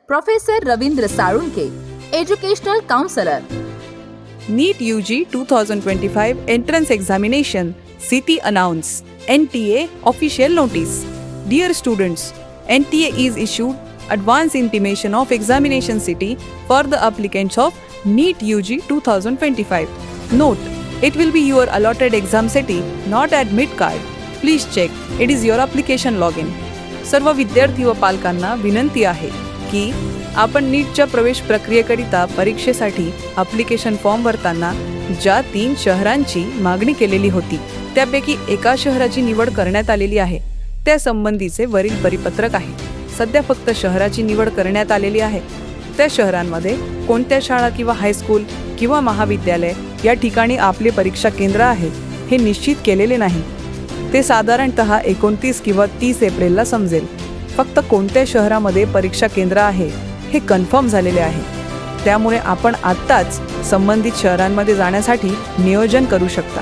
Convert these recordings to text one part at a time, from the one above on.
Professor Ravindra Sarunke, Educational Counselor. NEET UG 2025 Entrance Examination CT announce NTA official notice. Dear students, NTA is issued advance intimation of examination city for the applicants of NEET UG 2025. Note, it will be your allotted exam city, not admit card. Please check, it is your application login. सर्व विद्यार्थी व पालकांना विनंती आहे की आपण नीटच्या प्रवेश प्रक्रियेकरिता परीक्षेसाठी ॲप्लिकेशन फॉर्म भरताना ज्या 3 शहरांची मागणी केलेली होती त्यापैकी एका शहराची निवड करण्यात आलेली आहे त्या संबंधीचे वरील परिपत्रक आहे. सध्या फक्त शहराची निवड करण्यात आलेली आहे. त्या शहरांमध्ये कोणत्या शाळा किंवा हायस्कूल किंवा महाविद्यालय या ठिकाणी आपले परीक्षा केंद्र आहे हे निश्चित केलेले नाही. ते साधारणतः 29 किंवा 30 एप्रिलला समजेल. फक्त कोणत्या शहरामध्ये परीक्षा केंद्र आहे हे कन्फर्म झालेले आहे. त्यामुळे आपण आत्ताच संबंधित शहरांमध्ये जाण्यासाठी नियोजन करू शकता.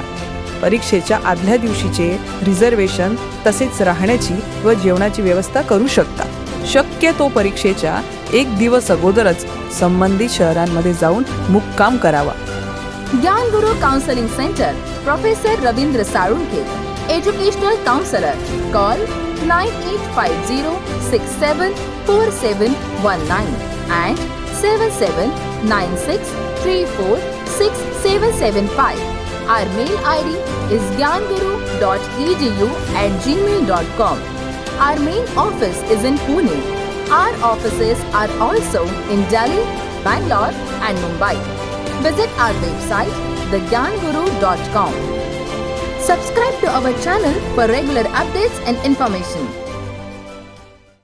परीक्षेच्या आदल्या दिवशीचे रिझर्वेशन तसेच राहण्याची व जेवणाची व्यवस्था करू शकता. शक्यतो परीक्षेच्या 1 दिवस अगोदरच संबंधित शहरांमध्ये जाऊन मुक्काम करावा. Gyan Guru Counseling Center, Professor Ravindra Sarunke, Educational Counselor. Call 9850674719 and 7796346775. Our mail ID is gyanguru.edu@gmail.com. Our main office is in Pune. Our offices are also in Delhi, Bangalore and Mumbai. Visit our website thegyanguru.com. Subscribe to our channel for regular updates and information.